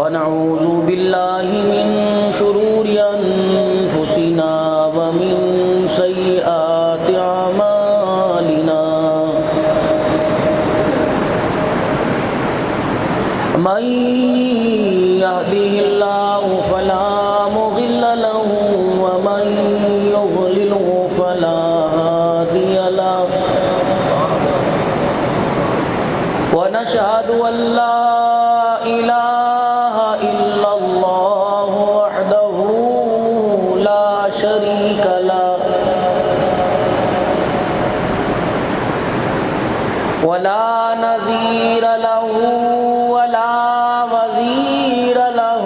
ونعوذ بالله من شرور أنفسنا ومن سيئات أعمالنا من يهده الله فلا مضل له ومن يضلله فلا هادي له ونشهد أن لا إله إلا الله وحده لا شريك له ولا نظير له ولا وزير له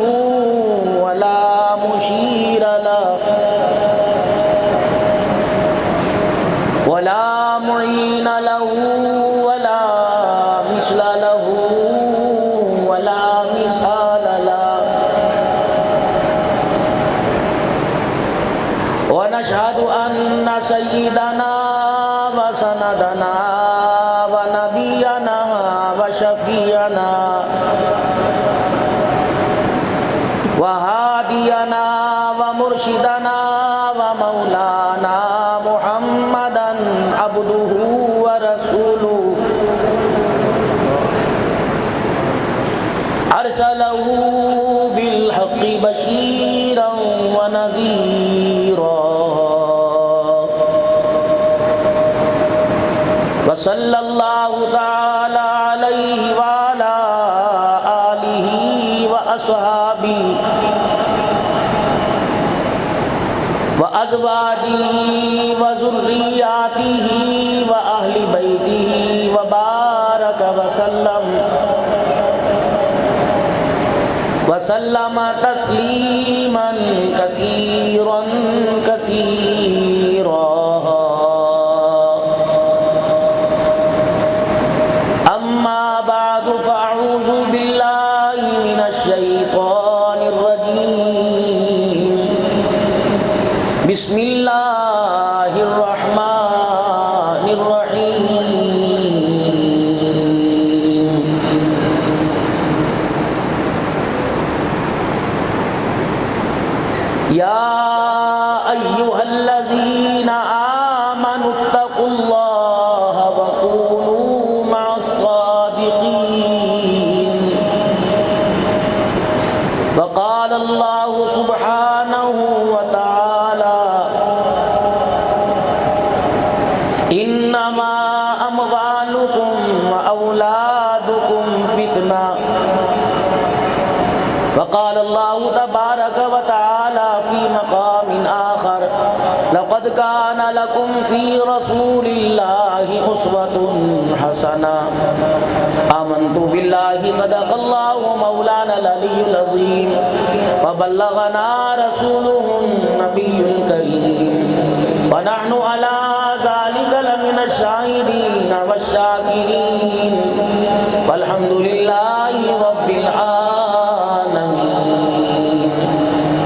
ولا مشير له ولا معين له ولا مثل له ولا مثال له ونشهد أن سيدنا وسندنا ونبينا وشفيعنا وهادينا ومرشدنا ومولانا محمدا عبده ورسوله أرسله بالحق بشيرا ونذيرا وصلى الله تعالى عليه وعلى آله وأصحابه وأزواجه وذرياته وأهل بيته وبارك وسلم تسليما كثيرا كثيرا. أما بعد فأعوذ بالله من الشيطان الرجيم. بسم الله الرحمن الرحيم. يا أيها الذين آمنوا اتقوا الله وكونوا مع الصادقين. وقال الله سبحانه وتعالى إنما أموالكم وأولادكم فتنة. وقال الله تبارك وتعالى في مقام آخر لقد كان لكم في رسول الله أسوة حسنة. آمنت بالله صدق الله مولانا العلي العظيم وبلغنا رسوله النبي الكريم ونحن على ذلك لمن الشاهدين والشاكرين والحمد لله رب العالمين.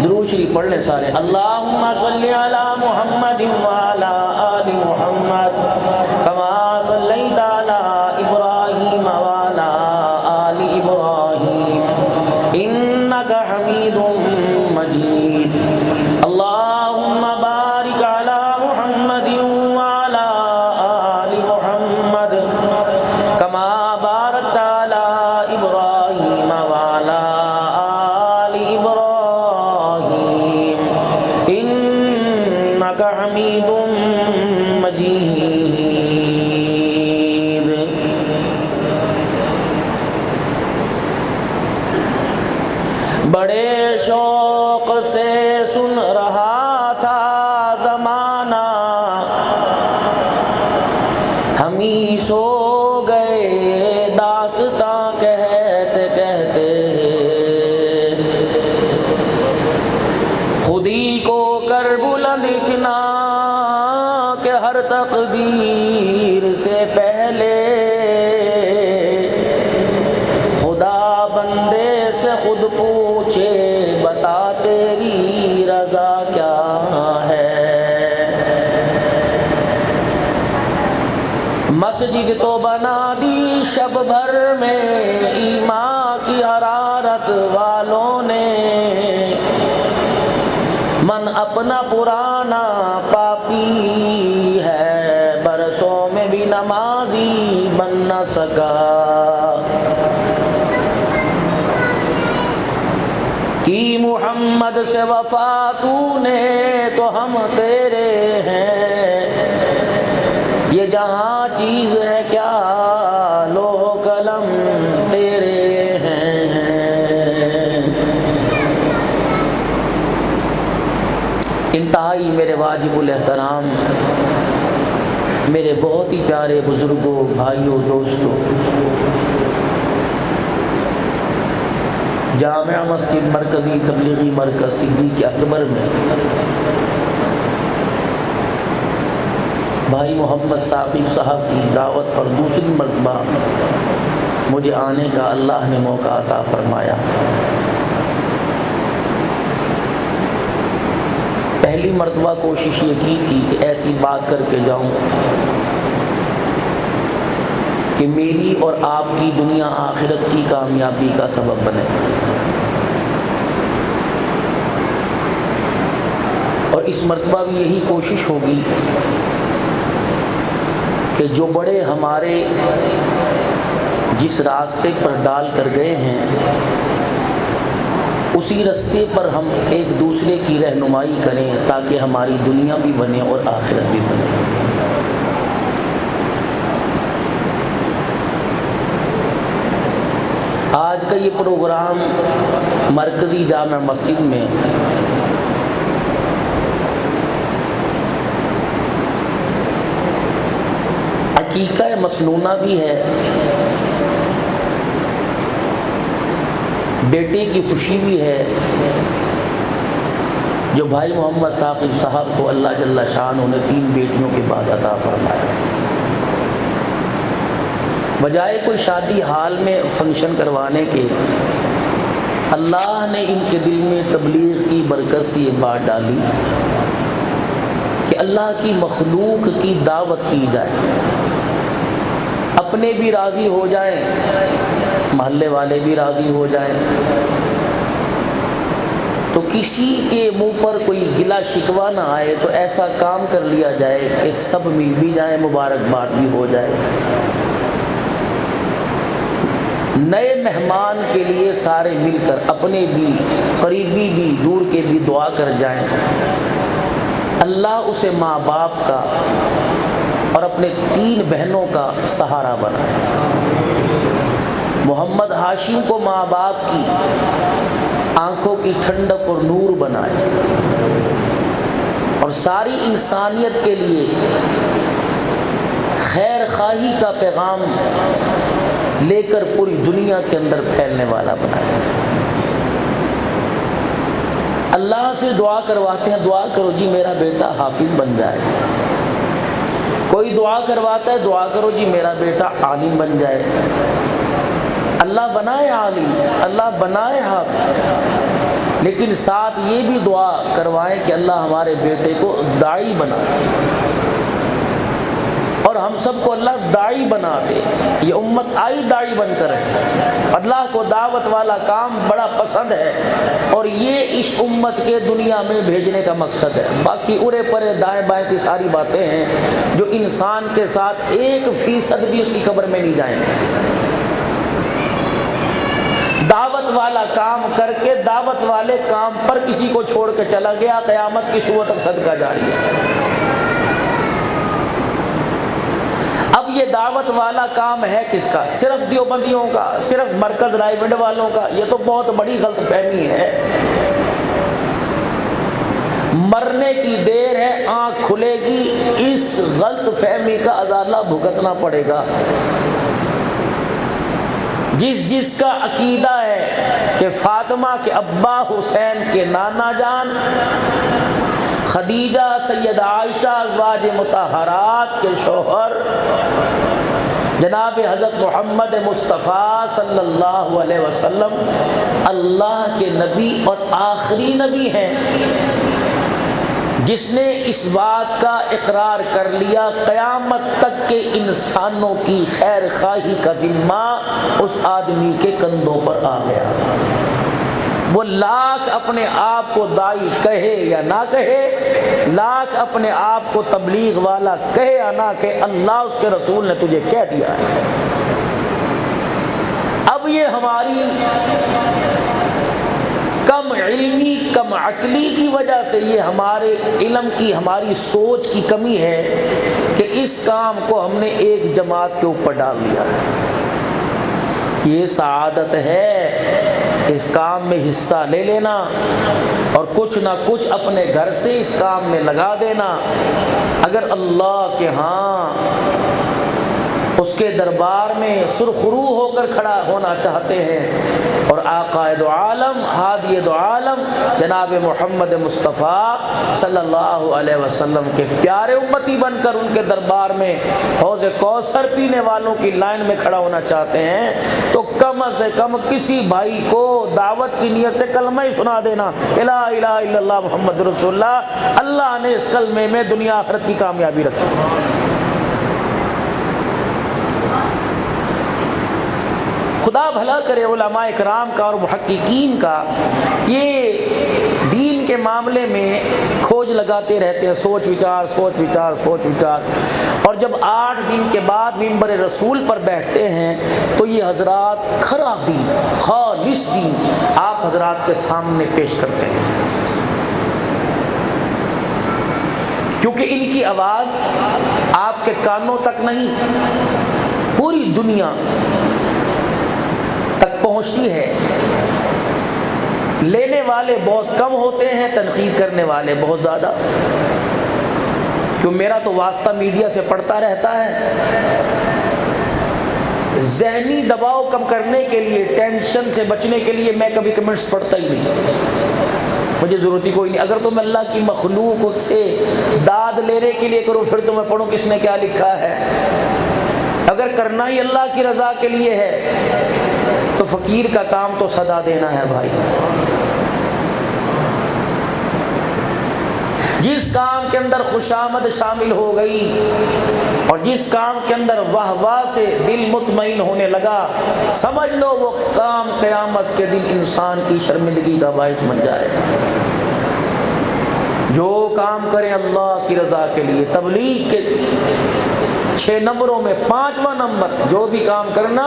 درود شریف پڑھ لیں سارے. اللہم صلی علی محمد وعلی آل محمد کما صلیت علی ابراہیم وعلی آل ابراہیم انک حمید مجید. اللہم بارک علی محمد وعلی آل محمد کما بارکت علی ابراہیم وعلی آل ابراہیم انک حمید مجید. بڑے شوق سے سن رہا تھا زمانہ ہم ہی سو گئے داستاں کہتے کہتے. خودی کو کر بلند اتنا کہ ہر تقدیر سے پہلے خدا بندے سے خود پوچھے بتا تیری رضا کیا ہے. مسجد تو بنا دی شب بھر میں ایمان کی حرارت جماعت والوں نے من اپنا پرانا پاپی ہے، برسوں میں بھی نمازی بن نہ سکا۔ کی محمد سے وفا تو نے تو ہم تیرے ہیں، یہ جہاں چیز ہے کیا لوح قلم تیرے ہیں۔ انتہائی میرے واجب الاحترام، میرے بہت ہی پیارے بزرگوں، بھائیوں، دوستوں، جامع مسجد مرکزی تبلیغی مرکز صدیق اکبر میں بھائی محمد ثاقب صاحب کی دعوت پر دوسری مرتبہ مجھے آنے کا اللہ نے موقع عطا فرمایا۔ پہلی مرتبہ کوشش یہ کی تھی کہ ایسی بات کر کے جاؤں کہ میری اور آپ کی دنیا آخرت کی کامیابی کا سبب بنے، اور اس مرتبہ بھی یہی کوشش ہوگی کہ جو بڑے ہمارے جس راستے پر ڈال کر گئے ہیں اسی راستے پر ہم ایک دوسرے کی رہنمائی کریں تاکہ ہماری دنیا بھی بنے اور آخرت بھی بنے۔ آج کا یہ پروگرام مرکزی جامع مسجد میں عقیقہ مسنونہ بھی ہے، بیٹے کی خوشی بھی ہے جو بھائی محمد ثاقب صاحب کو اللہ جل شانہ نے 3 بیٹیوں کے بعد عطا فرمایا۔ بجائے کوئی شادی حال میں فنکشن کروانے کے، اللہ نے ان کے دل میں تبلیغ کی برکت سے یہ بات ڈالی کہ اللہ کی مخلوق کی دعوت کی جائے، اپنے بھی راضی ہو جائیں، محلے والے بھی راضی ہو جائیں، تو کسی کے منہ پر کوئی گلا شکوہ نہ آئے، تو ایسا کام کر لیا جائے کہ سب مل بھی جائیں، مبارکباد بھی ہو جائے۔ نئے مہمان کے لیے سارے مل کر اپنے بھی، قریبی بھی، دور کے بھی دعا کر جائیں، اللہ اسے ماں باپ کا اور اپنے 3 بہنوں کا سہارا بنائے۔ محمد ہاشم کو ماں باپ کی آنکھوں کی ٹھنڈک اور نور بنائے، اور ساری انسانیت کے لیے خیر خواہی کا پیغام لے کر پوری دنیا کے اندر پھیلنے والا بنائے۔ اللہ سے دعا کرواتے ہیں، دعا کرو جی میرا بیٹا حافظ بن جائے، کوئی دعا کرواتا ہے، دعا کرو جی میرا بیٹا عالم بن جائے۔ اللہ بنائے عالم، اللہ بنائے حافظ، لیکن ساتھ یہ بھی دعا کروائیں کہ اللہ ہمارے بیٹے کو داعی بنائے، اور ہم سب کو اللہ داعی بنا دے۔ یہ امت آئی داعی بن کر ہے، اللہ کو دعوت والا کام بڑا پسند ہے، اور یہ اس امت کے دنیا میں بھیجنے کا مقصد ہے۔ باقی ارے پرے دائیں بائیں کی ساری باتیں ہیں جو انسان کے ساتھ 1% بھی اس کی قبر میں نہیں جائیں گے۔ دعوت والا کام کر کے دعوت والے کام پر کسی کو چھوڑ کے چلا گیا، قیامت کی صبح تک صدقہ جاری ہے۔ اب یہ دعوت والا کام ہے کس کا؟ صرف دیوبندیوں کا، صرف مرکز رائے ونڈ والوں کا؟ یہ تو بہت بڑی غلط فہمی ہے۔ مرنے کی دیر ہے، آنکھ کھلے گی، اس غلط فہمی کا ازالہ بھگتنا پڑے گا۔ جس کا عقیدہ ہے کہ فاطمہ کے ابا حسین کے نانا جان، خدیجہ سیدہ عائشہ ازواج مطہرات کے شوہر جناب حضرت محمد مصطفیٰ صلی اللہ علیہ وسلم اللہ کے نبی اور آخری نبی ہیں، جس نے اس بات کا اقرار کر لیا قیامت تک کے انسانوں کی خیر خواہی کا ذمہ اس آدمی کے کندھوں پر آ گیا۔ وہ لاکھ اپنے آپ کو دائی کہے یا نہ کہے، لاکھ اپنے آپ کو تبلیغ والا کہے یا نہ کہے، اللہ اس کے رسول نے تجھے کہہ دیا ہے۔ اب یہ ہماری کم علمی، کم عقلی کی وجہ سے، یہ ہمارے علم کی، ہماری سوچ کی کمی ہے کہ اس کام کو ہم نے ایک جماعت کے اوپر ڈال دیا ہے۔ یہ سعادت ہے اس کام میں حصہ لے لینا اور کچھ نہ کچھ اپنے گھر سے اس کام میں لگا دینا۔ اگر اللہ کے ہاں اس کے دربار میں سرخرو ہو کر کھڑا ہونا چاہتے ہیں اور آقا دو عالم، ہادی دو عالم جناب محمد مصطفیٰ صلی اللہ علیہ وسلم کے پیارے امتی بن کر ان کے دربار میں حوض کوثر پینے والوں کی لائن میں کھڑا ہونا چاہتے ہیں تو کم از کم کسی بھائی کو دعوت کی نیت سے کلمہ ہی سنا دینا، لا الہ الا اللہ محمد رسول اللہ۔ اللہ نے اس کلمے میں دنیا آخرت کی کامیابی رکھی۔ خدا بھلا کرے علماء کرام کا اور محققین کا، یہ دین کے معاملے میں کھوج لگاتے رہتے ہیں، سوچ وچار، اور جب 8 دن کے بعد منبر رسول پر بیٹھتے ہیں تو یہ حضرات کھرا دین، خالص دین آپ حضرات کے سامنے پیش کرتے ہیں، کیونکہ ان کی آواز آپ کے کانوں تک نہیں، پوری دنیا تک پہنچتی ہے۔ لینے والے بہت کم ہوتے ہیں، تنقید کرنے والے بہت زیادہ، کیوں میرا تو واسطہ میڈیا سے پڑتا رہتا ہے۔ ذہنی دباؤ کم کرنے کے لیے، ٹینشن سے بچنے کے لیے میں کبھی کمنٹس پڑھتا ہی نہیں، مجھے ضرورت ہی کوئی نہیں۔ اگر تو میں اللہ کی مخلوق سے داد لینے کے لیے کروں پھر تو میں پڑھوں کس نے کیا لکھا ہے۔ اگر کرنا ہی اللہ کی رضا کے لیے ہے تو فقیر کا کام تو صدا دینا ہے بھائی۔ جس کام کے اندر خوشامد شامل ہو گئی اور جس کام کے اندر واہ واہ سے دل مطمئن ہونے لگا، سمجھ لو وہ کام قیامت کے دن انسان کی شرمندگی کا باعث بن جائے گا۔ جو کام کریں اللہ کی رضا کے لیے، تبلیغ کے 6 نمبروں میں 5واں نمبر، جو بھی کام کرنا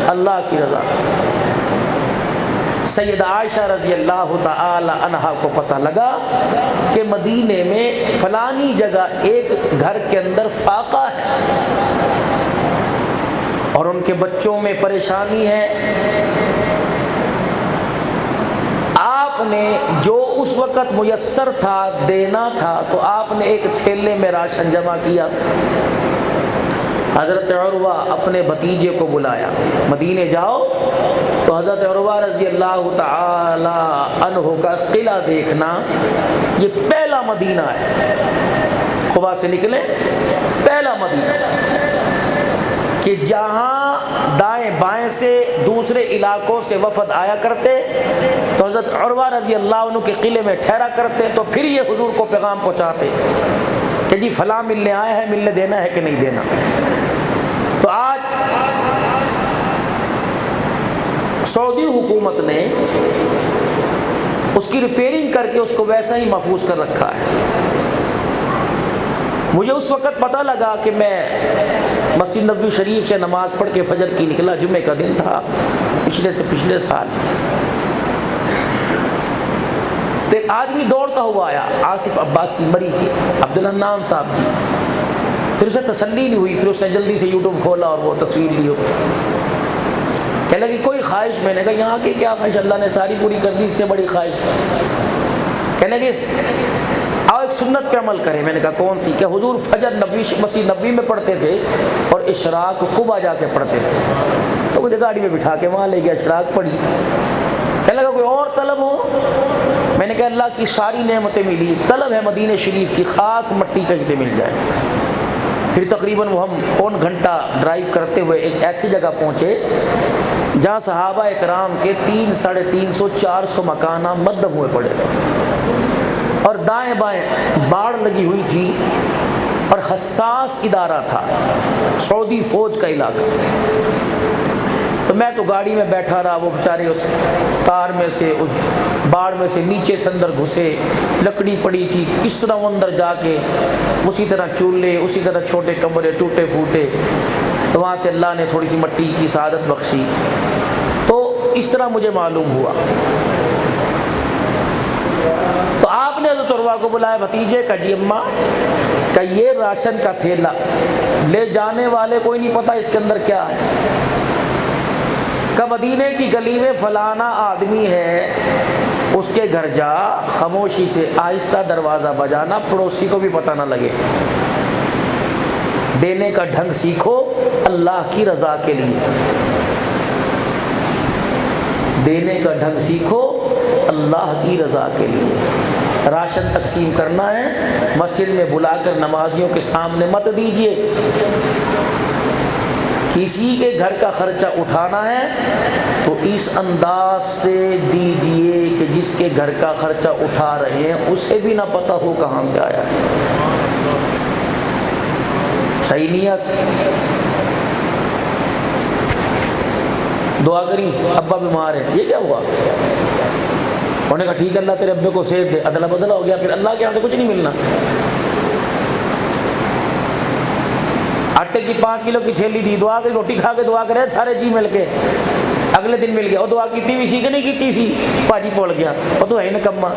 اللہ کی رضا۔ سیدہ عائشہ رضی اللہ تعالی عنہا کو پتہ لگا کہ مدینے میں فلانی جگہ ایک گھر کے اندر فاقہ ہے اور ان کے بچوں میں پریشانی ہے۔ آپ نے جو اس وقت میسر تھا دینا تھا تو آپ نے ایک تھیلے میں راشن جمع کیا۔ حضرت عروہ اپنے بھتیجے کو بلایا، مدینے جاؤ تو حضرت عروہ رضی اللہ تعالی عنہ کا قلعہ دیکھنا، یہ پہلا مدینہ ہے، قباء سے نکلے پہلا مدینہ کہ جہاں دائیں بائیں سے دوسرے علاقوں سے وفد آیا کرتے تو حضرت عروہ رضی اللہ عنہ کے قلعے میں ٹھہرا کرتے، تو پھر یہ حضور کو پیغام پہنچاتے کہ جی فلاں ملنے آیا ہے، ملنے دینا ہے کہ نہیں دینا۔ تو آج سعودی حکومت نے اس کی ریپیئرنگ کر کے اس کو ویسا ہی محفوظ کر رکھا ہے۔ مجھے اس وقت پتہ لگا کہ میں مسجد نبوی شریف سے نماز پڑھ کے فجر کی نکلا، جمعہ کا دن تھا، پچھلے سال، تو ایک آدمی دوڑتا ہوا آیا، آصف عباسی مری کے عبدالحنان صاحب جی، پھر اسے تسلی نہیں ہوئی، پھر اس نے جلدی سے یوٹیوب کھولا اور وہ تصویر لی، کہنے لگی کوئی خواہش؟ میں نے کہا یہاں کی کیا خواہش، اللہ نے ساری پوری کر دی، اس سے بڑی خواہش۔ کہنے لگی آؤ ایک سنت پہ عمل کریں۔ میں نے کہا کون سی؟ کہ حضور فجر مسجد نبوی میں پڑھتے تھے اور اشراق قباء جا کے پڑھتے تھے۔ تو مجھے گاڑی میں بٹھا کے وہاں لے گیا، اشراق پڑھی۔ کہنے لگا کوئی اور طلب ہو؟ میں نے کہا اللہ کی ساری نعمتیں ملی، طلب ہے مدینہ شریف کی خاص مٹی کہیں سے مل جائے۔ پھر تقریباً وہ ہم پون گھنٹہ ڈرائیو کرتے ہوئے ایک ایسی جگہ پہنچے جہاں صحابہ اکرام کے 300، 350، 400 مکانہ مدھم ہوئے پڑے تھے اور دائیں بائیں باڑ لگی ہوئی تھی اور حساس ادارہ تھا، سعودی فوج کا علاقہ۔ تو میں تو گاڑی میں بیٹھا رہا، وہ بیچارے اس تار میں سے اس باڑ میں سے نیچے سے اندر گھسے، لکڑی پڑی تھی، کس طرح وہ اندر جا کے اسی طرح چولہے، اسی طرح چھوٹے کمرے ٹوٹے پھوٹے، تو وہاں سے اللہ نے تھوڑی سی مٹی کی سعادت بخشی۔ تو اس طرح مجھے معلوم ہوا۔ تو آپ نے حضرت عروہ کو بلایا، بھتیجے کا، جی اماں کہ یہ راشن کا تھیلا، لے جانے والے کوئی نہیں پتہ اس کے اندر کیا ہے، کہ مدینے کی گلی میں فلانا آدمی ہے، اس کے گھر جا، خاموشی سے آہستہ دروازہ بجانا، پڑوسی کو بھی پتہ نہ لگے، دینے کا ڈھنگ سیکھو اللہ کی رضا کے لیے، دینے کا ڈھنگ سیکھو اللہ کی رضا کے لیے۔ راشن تقسیم کرنا ہے، مسجد میں بلا کر نمازیوں کے سامنے مت دیجیے، کسی کے گھر کا خرچہ اٹھانا ہے تو اس انداز سے دیجیے کہ جس کے گھر کا خرچہ اٹھا رہے ہیں اسے بھی نہ پتہ ہو کہاں سے آیا ہے۔ صحیح نیت۔ دعا کری، ابا بیمار ہے، یہ کیا ہوا؟ انہوں نے کہا ٹھیک ہے اللہ تیرے ابے کو صحت دے، ادلا بدلا ہو گیا، پھر اللہ کے یہاں سے کچھ نہیں ملنا۔ آٹے کی 5 کلو کی تھیلی دی، دعا کی روٹی کھا کے دعا کرے سارے جی مل کے، اگلے دن مل گیا، وہ دعا کیتی بھی سی کہ نہیں کیتی سی، پاجی پول گیا، وہ تو ہے نکما۔